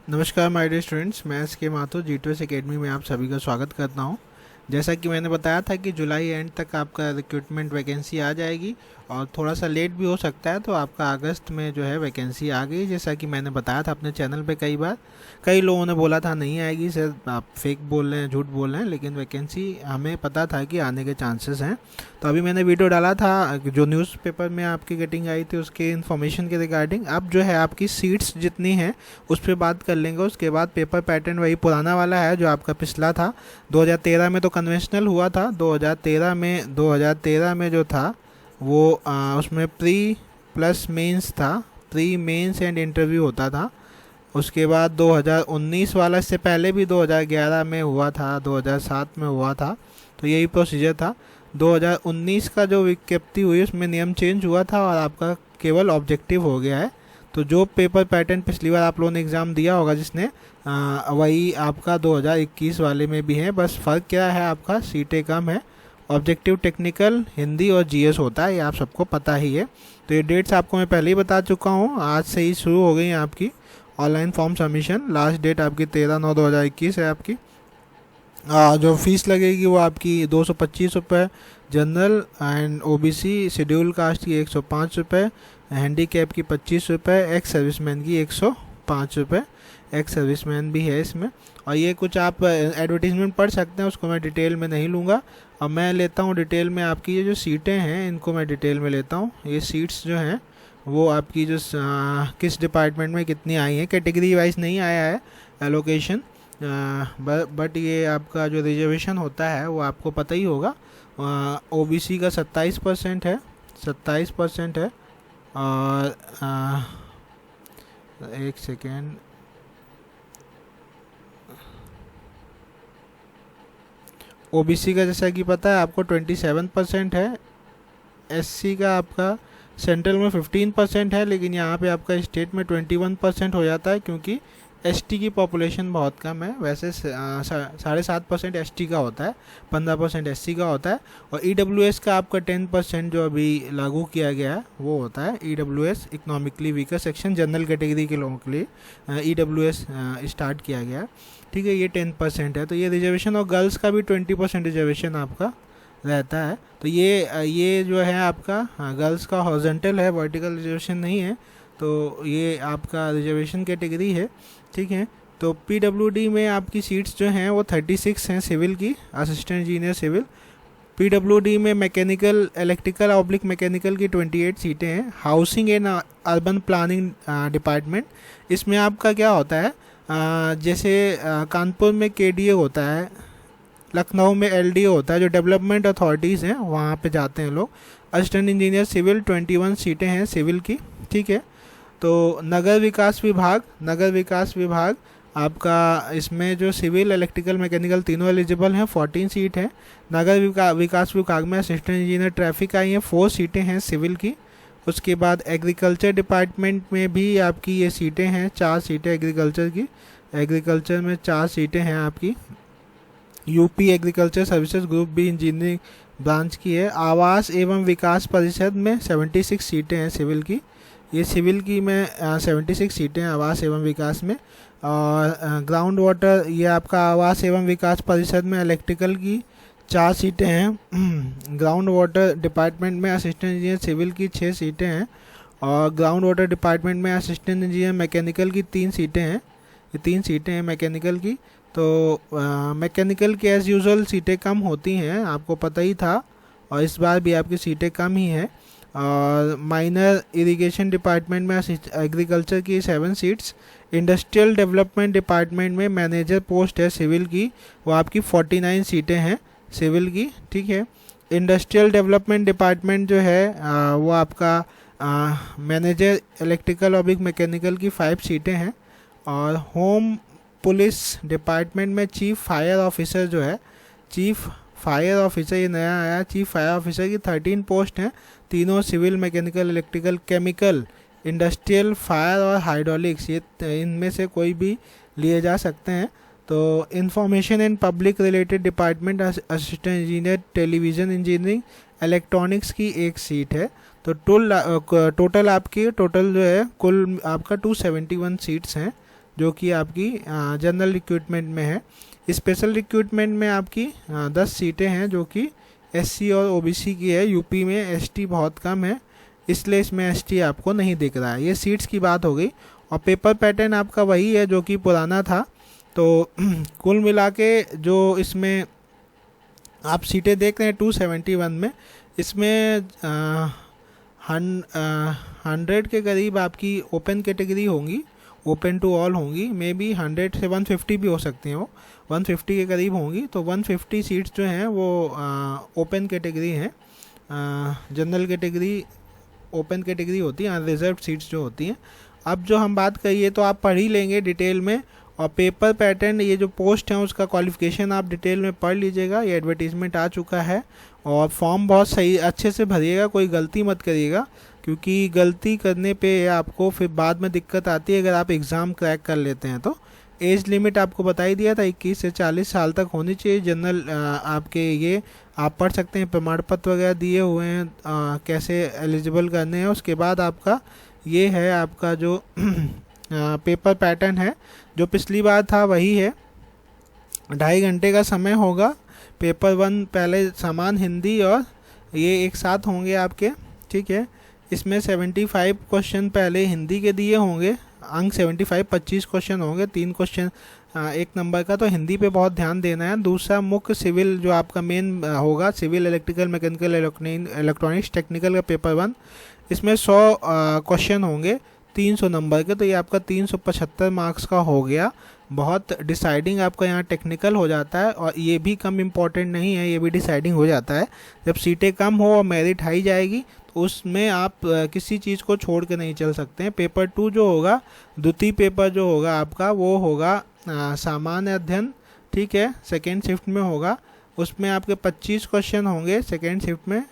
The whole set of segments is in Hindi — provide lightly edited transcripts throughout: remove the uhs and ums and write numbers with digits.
नमस्कार माय डियर स्टूडेंट्स, मैं एस के माथुर जी2एस एकेडमी में आप सभी का स्वागत करता हूं। जैसा कि मैंने बताया था कि जुलाई एंड तक आपका रिक्रूटमेंट वैकेंसी आ जाएगी और थोड़ा सा लेट भी हो सकता है, तो आपका अगस्त में जो है वैकेंसी आ गई। जैसा कि मैंने बताया था अपने चैनल पे कई बार, कई लोगों ने बोला था नहीं आएगी सर, आप फेक बोल रहे हैं, झूठ बोल रहे हैं, लेकिन वैकेंसी हमें पता था कि आने के चांसेस हैं। तो अभी मैंने वीडियो डाला था जो न्यूज़पेपर में आपकी गेटिंग आई थी उसके इन्फॉर्मेशन के रिगार्डिंग। अब जो है आपकी सीट्स जितनी हैं उस पर बात कर लेंगे। उसके बाद पेपर पैटर्न वही पुराना वाला है जो आपका पिछला था। 2013 में तो कन्वेंशनल हुआ था। 2013 में जो था वो उसमें प्री प्लस मेंस था, प्री मेंस एंड इंटरव्यू होता था। उसके बाद 2019 वाला, इससे पहले भी 2011 में हुआ था, 2007 में हुआ था, तो यही प्रोसीजर था। 2019 का जो विज्ञप्ति हुई उसमें नियम चेंज हुआ था और आपका केवल ऑब्जेक्टिव हो गया है। तो जो पेपर पैटर्न पिछली बार आप लोगों ने एग्ज़ाम दिया होगा जिसने, वही आपका 2021 वाले में भी है। बस फ़र्क क्या है, आपका सीटें कम है। ऑब्जेक्टिव टेक्निकल, हिंदी और जीएस होता है, ये आप सबको पता ही है। तो ये डेट्स आपको मैं पहले ही बता चुका हूँ। आज से ही शुरू हो गई है आपकी online form submission. Last date आपकी 13/9/2021 है आपकी। जो फीस लगेगी वो आपकी 225 रुपये, general and OBC schedule caste की 105 रुपये, हैंडीकैप की 25 रुपये, एक्स सर्विसमैन की 105 रुपये। एक्स सर्विसमैन भी है इसमें। और ये कुछ आप एडवर्टीजमेंट पढ़ सकते हैं, उसको मैं डिटेल में नहीं लूँगा। अब मैं लेता हूँ डिटेल में आपकी ये जो सीटें हैं, इनको मैं डिटेल में लेता हूँ। ये सीट्स जो हैं वो आपकी जो किस डिपार्टमेंट में कितनी आई हैं, कैटेगरी वाइज नहीं आया है एलोकेशन, बट ये आपका जो रिजर्वेशन होता है वो आपको पता ही होगा। ओबीसी का 27% है, 27% है। और एक सेकेंड, ओबीसी का जैसा कि पता है आपको 27% है। एससी का आपका सेंट्रल में 15% है, लेकिन यहाँ पे आपका स्टेट में 21% हो जाता है, क्योंकि एसटी की पॉपुलेशन बहुत कम है। वैसे 7.5% एसटी का होता है, 15% एससी का होता है। और ईडब्ल्यूएस का आपका 10% जो अभी लागू किया गया है वो होता है। EWS economically weaker section, general category के लोगों के लिए ईडब्ल्यूएस स्टार्ट किया गया है। ठीक है, ये 10% है। तो ये रिजर्वेशन, और गर्ल्स का भी 20% रिजर्वेशन आपका रहता है। तो ये जो है आपका गर्ल्स का हॉरिजॉन्टल है, वर्टिकल रिजर्वेशन नहीं है। तो ये आपका रिजर्वेशन कैटेगरी है। ठीक है, तो पीडब्ल्यूडी में आपकी सीट्स जो हैं वो 36 हैं सिविल की, असिस्टेंट इंजीनियर सिविल। पीडब्ल्यूडी में मैकेनिकल, इलेक्ट्रिकल ऑब्लिक मैकेनिकल की 28 सीटें हैं। Housing and urban planning department, इसमें आपका क्या होता है, जैसे कानपुर में केडीए होता है, लखनऊ में एलडीओ होता है, जो डेवलपमेंट अथॉरिटीज़ हैं वहाँ पे जाते हैं लोग। असिस्टेंट इंजीनियर सिविल 21 सीटें हैं सिविल की। ठीक है, तो नगर विकास विभाग, नगर विकास विभाग आपका, इसमें जो सिविल, इलेक्ट्रिकल, मैकेनिकल तीनों एलिजिबल हैं, 14 सीट है। नगर विकास विभाग में असिस्टेंट इंजीनियर ट्रैफिक आई हैं, 4 सीटें हैं सिविल की। उसके बाद एग्रीकल्चर डिपार्टमेंट में भी आपकी ये सीटें हैं, 4 सीटें एग्रीकल्चर की। एग्रीकल्चर में 4 सीटें हैं आपकी। UP agriculture services group B engineering branch की है। आवास एवं विकास परिषद में 76 सीटें हैं सिविल की। ये सिविल की में 76 सीटें हैं आवास एवं विकास में। और ग्राउंड वाटर, ये आपका आवास एवं विकास परिषद में इलेक्ट्रिकल की 4 सीटें हैं। ग्राउंड वाटर डिपार्टमेंट में असिस्टेंट इंजीनियर सिविल की 6 सीटें हैं। और ग्राउंड वाटर डिपार्टमेंट में असिस्टेंट इंजीनियर मैकेनिकल की 3 सीटें हैं। ये 3 सीटें हैं मैकेनिकल की। तो मैकेनिकल की एज़ यूजुअल सीटें कम होती हैं, आपको पता ही था, और इस बार भी आपकी सीटें कम ही हैं। और माइनर इरिगेशन डिपार्टमेंट में एग्रीकल्चर की 7 सीट्स। इंडस्ट्रियल डेवलपमेंट डिपार्टमेंट में मैनेजर पोस्ट है सिविल की, वो आपकी 49 सीटें हैं सिविल की। ठीक है, इंडस्ट्रियल डेवलपमेंट डिपार्टमेंट जो है वो आपका मैनेजर इलेक्ट्रिकल और मैकेनिकल की 5 सीटें हैं। और होम पुलिस डिपार्टमेंट में चीफ फायर ऑफिसर जो है, चीफ फायर ऑफिसर, ये नया आया, चीफ फायर ऑफिसर की 13 पोस्ट हैं। तीनों civil, mechanical, electrical, chemical, industrial, fire और हाइड्रोलिक्स, ये इनमें से कोई भी लिए जा सकते हैं। तो information and public related department, assistant engineer television engineering, electronics की 1 सीट है। तो टोटल आपकी जो है कुल आपका 271 सीट्स हैं जो कि आपकी जनरल रिक्रूटमेंट में है। स्पेशल रिक्रूटमेंट में आपकी 10 सीटें हैं जो कि एससी और ओबीसी की है। यूपी में एसटी बहुत कम है, इसलिए इसमें एसटी आपको नहीं दिख रहा है। ये सीट्स की बात हो गई। और पेपर पैटर्न आपका वही है जो कि पुराना था। तो कुल मिला के जो इसमें आप सीटें देख रहे हैं 271 में, इसमें 100 के करीब आपकी ओपन कैटेगरी होंगी, ओपन टू ऑल होंगी। मे बी 100 से 150 भी हो सकती हैं, वो 150 के करीब होंगी। तो 150 सीट्स जो हैं वो ओपन कैटेगरी हैं। जनरल कैटेगरी ओपन कैटेगरी होती है, रिजर्व सीट्स जो होती हैं। अब जो हम बात करिए तो आप पढ़ ही लेंगे डिटेल में। और पेपर पैटर्न, ये जो पोस्ट है उसका क्वालिफिकेशन आप डिटेल में पढ़ लीजिएगा। ये एडवर्टीजमेंट आ चुका है। और फॉर्म बहुत सही अच्छे से भरिएगा, कोई गलती मत करिएगा, क्योंकि गलती करने पे आपको फिर बाद में दिक्कत आती है अगर आप एग्ज़ाम क्रैक कर लेते हैं तो। एज लिमिट आपको बता ही दिया था, 21 से 40 साल तक होनी चाहिए। जनरल आपके ये आप पढ़ सकते हैं, प्रमाण पत्र वगैरह दिए हुए हैं कैसे एलिजिबल करने हैं। उसके बाद आपका ये है आपका जो पेपर पैटर्न है जो पिछली बार था वही है। 2.5 घंटे का समय होगा। पेपर 1 पहले समान हिंदी और ये एक साथ होंगे आपके, ठीक है। इसमें 75 क्वेश्चन पहले हिंदी के दिए होंगे, अंक 75, 25 क्वेश्चन होंगे, 3 क्वेश्चन 1 नंबर का। तो हिंदी पे बहुत ध्यान देना है। दूसरा मुख्य सिविल जो आपका मेन होगा, civil, electrical, mechanical, electronics, technical का पेपर 1, इसमें 100 क्वेश्चन होंगे 300 नंबर के। तो ये आपका 375 मार्क्स का हो गया। बहुत डिसाइडिंग आपका यहाँ टेक्निकल हो जाता है, और ये भी कम इम्पोर्टेंट नहीं है, ये भी डिसाइडिंग हो जाता है। जब सीटें कम हो और मेरिट हाई जाएगी तो उसमें आप किसी चीज़ को छोड़ के नहीं चल सकते हैं। पेपर 2 जो होगा, द्वितीय पेपर जो होगा आपका, वो होगा सामान्य अध्ययन, ठीक है, सेकेंड शिफ्ट में होगा। उसमें आपके 25 क्वेश्चन होंगे सेकेंड शिफ्ट में,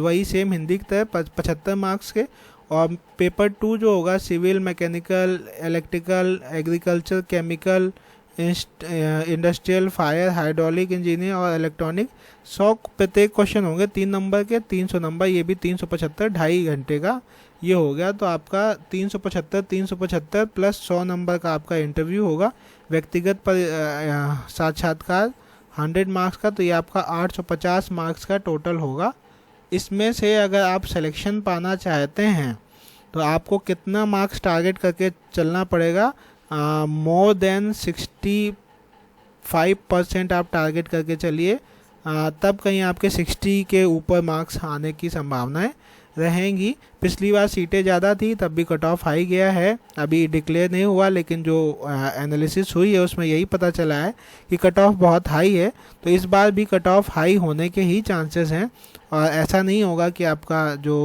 वही सेम हिंदी की तरह 75 मार्क्स के। और पेपर 2 जो होगा, civil, mechanical, electrical, agriculture, chemical, industrial, fire, hydraulic engineer और इलेक्ट्रॉनिक, 100 प्रत्येक क्वेश्चन होंगे 3 नंबर के, 300 नंबर, ये भी 375, 2.5 घंटे का ये हो गया। तो आपका 375 प्लस 100 नंबर का आपका इंटरव्यू होगा, व्यक्तिगत पर साक्षात्कार 100 मार्क्स का। तो ये आपका 850 मार्क्स का टोटल होगा। इसमें से अगर आप सिलेक्शन पाना चाहते हैं तो आपको कितना मार्क्स टारगेट करके चलना पड़ेगा? मोर देन 65% आप टारगेट करके चलिए, तब कहीं आपके 60 के ऊपर मार्क्स आने की संभावनाएं रहेंगी। पिछली बार सीटें ज़्यादा थी तब भी कट ऑफ हाई गया है, अभी डिक्लेयर नहीं हुआ, लेकिन जो एनालिसिस हुई है उसमें यही पता चला है कि कट ऑफ बहुत हाई है। तो इस बार भी कट ऑफ हाई होने के ही चांसेस हैं, और ऐसा नहीं होगा कि आपका जो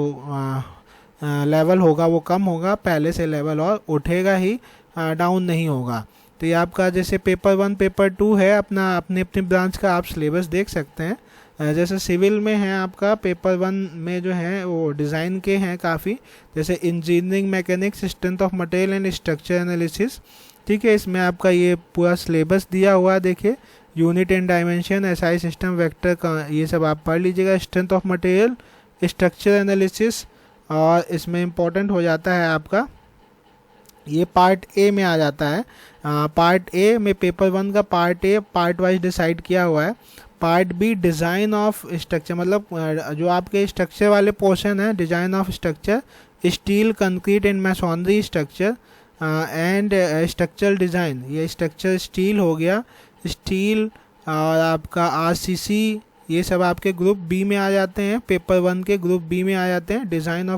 लेवल होगा वो कम होगा, पहले से लेवल और उठेगा ही, डाउन नहीं होगा। तो ये आपका जैसे पेपर 1 पेपर 2 है, अपना अपने अपने ब्रांच का आप सिलेबस देख सकते हैं। जैसे सिविल में है आपका पेपर 1 में जो है वो डिज़ाइन के हैं काफ़ी, जैसे engineering, mechanics, strength of material and structure analysis, ठीक है। इसमें आपका ये पूरा सिलेबस दिया हुआ है, देखिए, unit and dimension, SI system, vector का, ये सब आप पढ़ लीजिएगा। Strength of material, structure analysis, और इसमें इम्पोर्टेंट हो जाता है आपका ये पार्ट ए में आ जाता है। पार्ट ए में पेपर 1 का part A part wise decide किया हुआ है। Part B design of structure, मतलब जो आपके स्ट्रक्चर वाले पोर्शन है, design of structure, steel, concrete and masonry structure and structural design, ये स्ट्रक्चर स्टील हो गया, स्टील और आपका आरसीसी, ये सब आपके ग्रुप बी में आ जाते हैं, पेपर 1 के ग्रुप बी में आ जाते हैं। Design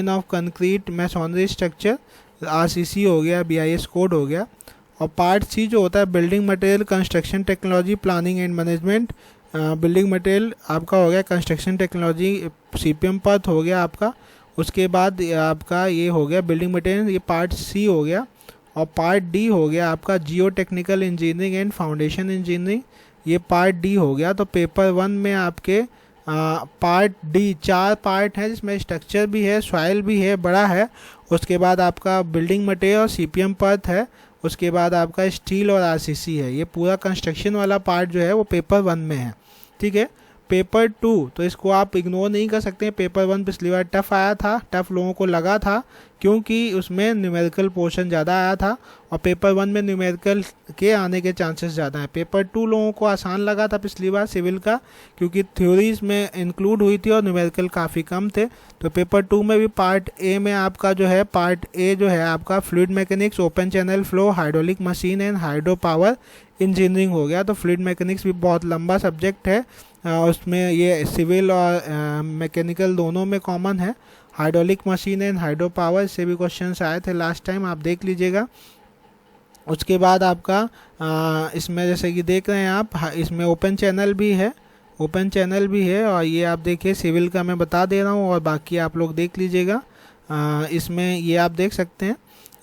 of concrete, masonry structure, RCC हो गया, बीआईएस कोड हो गया। और पार्ट सी जो होता है building material, construction technology, planning and management. Building material आपका हो गया, कंस्ट्रक्शन टेक्नोलॉजी, सीपीएम पार्ट हो गया आपका। उसके बाद आपका ये हो गया बिल्डिंग मटेरियल, ये पार्ट सी हो गया। और पार्ट डी हो गया आपका जियो technical engineering and foundation engineering, ये पार्ट डी हो गया। तो पेपर 1 में आपके पार्ट डी 4 पार्ट है, जिसमें स्ट्रक्चर भी है, सॉइल भी है, बड़ा है। उसके बाद आपका बिल्डिंग मटेरियल और सीपीएम पार्ट है। उसके बाद आपका स्टील और आरसीसी है। ये पूरा कंस्ट्रक्शन वाला पार्ट जो है वो पेपर 1 में है, ठीक है। पेपर 2 तो इसको आप इग्नोर नहीं कर सकते। पेपर 1 पिछली बार टफ आया था, टफ लोगों को लगा था क्योंकि उसमें न्यूमेरिकल पोर्शन ज़्यादा आया था और पेपर 1 में न्यूमेरिकल के आने के चांसेस ज़्यादा हैं। पेपर 2 लोगों को आसान लगा था पिछली बार सिविल का, क्योंकि थ्योरीज में इंक्लूड हुई थी और न्यूमेरिकल काफ़ी कम थे। तो पेपर 2 में भी पार्ट ए में आपका जो है, पार्ट ए जो है आपका fluid mechanics, open channel flow, hydraulic machine and hydro power engineering हो गया। तो फ्लूइड मैकेनिक्स भी बहुत लंबा सब्जेक्ट है, उसमें ये सिविल और मैकेनिकल दोनों में कॉमन है। Hydraulic machine and hydro power से भी क्वेश्चंस आए थे लास्ट टाइम, आप देख लीजिएगा। उसके बाद आपका इसमें जैसे कि देख रहे हैं आप, इसमें ओपन चैनल भी है, ओपन चैनल भी है, और ये आप देखिए सिविल का मैं बता दे रहा हूँ और बाकी आप लोग देख लीजिएगा। इसमें ये आप देख सकते हैं,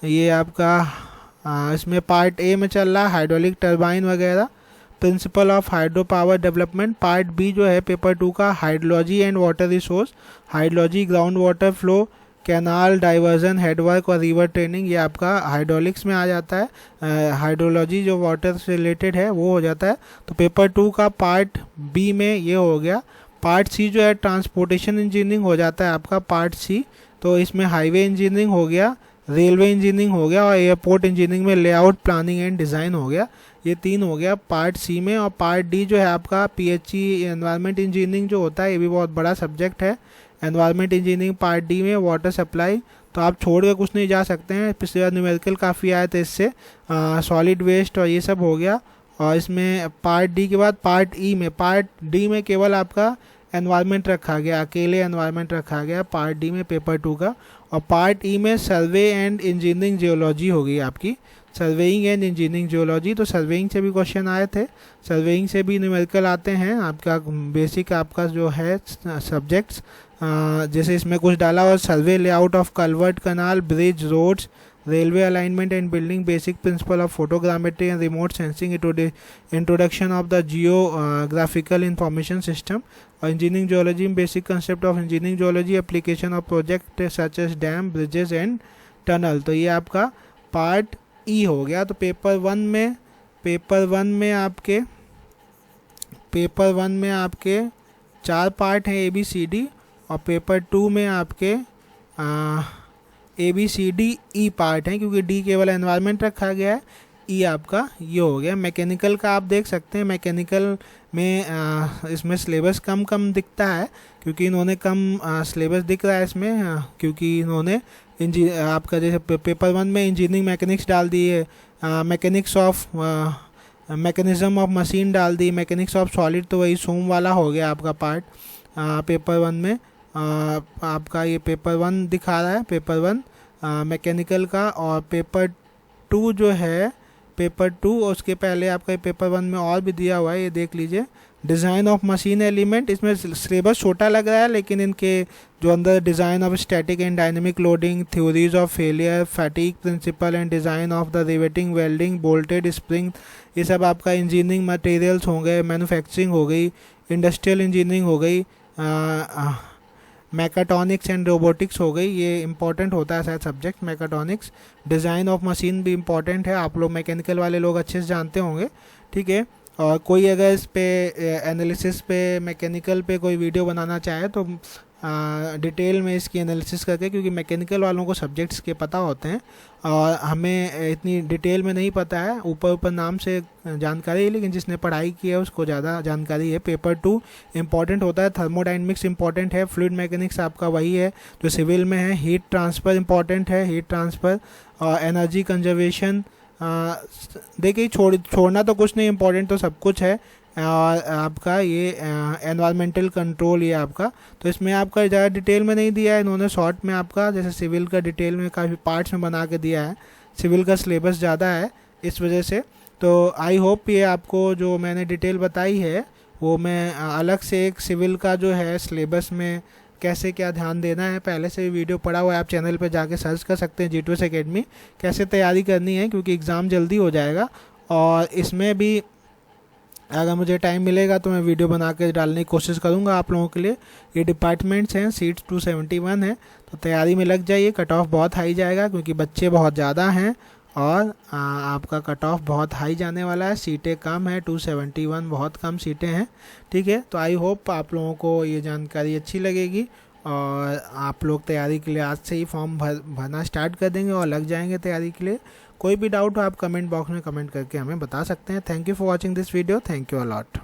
ये आपका इसमें पार्ट ए में चल रहा है हाइड्रोलिक टरबाइन वगैरह, principle of hydro power development. Part B जो है पेपर 2 का hydrology and water resource, hydrology, ground water flow, canal diversion, headwork और रिवर ट्रेनिंग, ये आपका हाइड्रोलिक्स में आ जाता है। हाइड्रोलॉजी जो वाटर से रिलेटेड है वो हो जाता है। तो पेपर 2 का पार्ट बी में ये हो गया। पार्ट सी जो है ट्रांसपोर्टेशन इंजीनियरिंग हो जाता है आपका पार्ट सी। तो इसमें हाईवे इंजीनियरिंग हो गया, रेलवे इंजीनियरिंग हो गया और एयरपोर्ट इंजीनियरिंग में लेआउट, प्लानिंग एंड डिज़ाइन हो गया। ये 3 हो गया पार्ट सी में। और पार्ट डी जो है आपका पीएचई एनवायरनमेंट इंजीनियरिंग जो होता है, ये भी बहुत बड़ा सब्जेक्ट है। एनवायरनमेंट इंजीनियरिंग पार्ट डी में वाटर सप्लाई, तो आप छोड़ कर कुछ नहीं जा सकते हैं। पिछले बार न्यूमेरिकल काफ़ी आए थे इससे, सॉलिड वेस्ट और ये सब हो गया। और इसमें पार्ट डी के बाद पार्ट ई में, पार्ट डी में केवल आपका एनवायरनमेंट रखा गया, अकेले एनवायरनमेंट रखा गया पार्ट डी में पेपर 2 का। और पार्ट ई में सर्वे एंड इंजीनियरिंग जियोलॉजी होगी आपकी, सर्वेइंग एंड इंजीनियरिंग जियोलॉजी। तो सर्वेइंग से भी क्वेश्चन आए थे, सर्वेइंग से भी न्यूमेरिकल आते हैं। आपका बेसिक आपका जो है सब्जेक्ट्स, जैसे इसमें कुछ डाला और survey layout of culvert, canal, bridge, roads, railway alignment and building, basic principle of photogrammetry and remote sensing, introduction of the geographical information system. और इंजीनियरिंग जियोलॉजी में basic concept of engineering geology, application of project such as dam, bridges and tunnel. तो ये आपका पार्ट ई हो गया। तो पेपर 1 में, पेपर 1 में आपके, पेपर 1 में आपके 4 पार्ट हैं ABCD, और पेपर 2 में आपके ABCD E पार्ट हैं, क्योंकि डी केवल एनवायरनमेंट रखा गया है, ई आपका ये हो गया। मैकेनिकल का आप देख सकते हैं, मैकेनिकल में इसमें सिलेबस कम दिखता है, क्योंकि इन्होंने कम सिलेबस दिख रहा है इसमें, क्योंकि इन्होंने आपका जैसे पेपर 1 में इंजीनियरिंग मैकेनिक्स डाल दी है, mechanics of mechanism of machine डाल दी, मैकेनिक्स ऑफ सॉलिड, तो वही सोम वाला हो गया आपका पार्ट पेपर 1 में। आपका ये पेपर 1 दिखा रहा है, पेपर 1 मैकेनिकल का। और पेपर 2 जो है, पेपर 2 उसके पहले आपका पेपर 1 में और भी दिया हुआ है, ये देख लीजिए। डिज़ाइन ऑफ मशीन एलिमेंट, इसमें सिलेबस छोटा लग रहा है, लेकिन इनके जो अंदर design of static and dynamic loading, theories of failure, fatigue principle and design of the riveting, welding, bolted spring, ये सब आपका इंजीनियरिंग मटेरियल्स हो गए, मैन्युफैक्चरिंग हो गई, इंडस्ट्रियल इंजीनियरिंग हो गई, मैकाट्रॉनिक्स एंड रोबोटिक्स हो गई। ये इंपॉर्टेंट होता है शायद subject mechatronics. Design of machine भी इंपॉर्टेंट है, आप लोग मैकेनिकल वाले लोग अच्छे से जानते होंगे, ठीक है। और कोई अगर इस पे एनालिसिस पे, मैकेनिकल पे कोई वीडियो बनाना चाहे तो डिटेल में इसकी एनालिसिस करके, क्योंकि मैकेनिकल वालों को सब्जेक्ट्स के पता होते हैं और हमें इतनी डिटेल में नहीं पता है, ऊपर नाम से जानकारी है, लेकिन जिसने पढ़ाई की है उसको ज़्यादा जानकारी है। पेपर 2 इंपॉर्टेंट होता है, थर्मोडाइनमिक्स इंपॉर्टेंट है, फ्लूइड मैकेनिक्स आपका वही है जो सिविल में है, हीट ट्रांसफ़र इंपॉर्टेंट है, हीट ट्रांसफ़र और एनर्जी कंजर्वेशन। देखिए छोड़ना तो कुछ नहीं, इम्पोर्टेंट तो सब कुछ है। और आपका ये एनवायरमेंटल कंट्रोल, ये आपका, तो इसमें आपका ज़्यादा डिटेल में नहीं दिया है इन्होंने, शॉर्ट में आपका जैसे सिविल का डिटेल में काफ़ी पार्ट्स में बना के दिया है। सिविल का सिलेबस ज़्यादा है इस वजह से। तो आई होप ये आपको जो मैंने डिटेल बताई है वो मैं अलग से एक सिविल का जो है सिलेबस में कैसे क्या ध्यान देना है, पहले से वीडियो पड़ा हुआ है, आप चैनल पे जाके सर्च कर सकते हैं G2S एकेडमी, कैसे तैयारी करनी है, क्योंकि एग्ज़ाम जल्दी हो जाएगा। और इसमें भी अगर मुझे टाइम मिलेगा तो मैं वीडियो बना के डालने की कोशिश करूँगा आप लोगों के लिए। ये डिपार्टमेंट्स हैं, सीट्स 271 है, तो तैयारी में लग जाइए। कट ऑफ बहुत हाई जाएगा क्योंकि बच्चे बहुत ज़्यादा हैं और आपका कट ऑफ बहुत हाई जाने वाला है, सीटें कम है, 271 बहुत कम सीटें हैं, ठीक है। तो आई होप आप लोगों को ये जानकारी अच्छी लगेगी और आप लोग तैयारी के लिए आज से ही फॉर्म भरना स्टार्ट कर देंगे और लग जाएंगे तैयारी के लिए। कोई भी डाउट हो आप कमेंट बॉक्स में कमेंट करके हमें बता सकते हैं। Thank you for watching this video. Thank you a lot.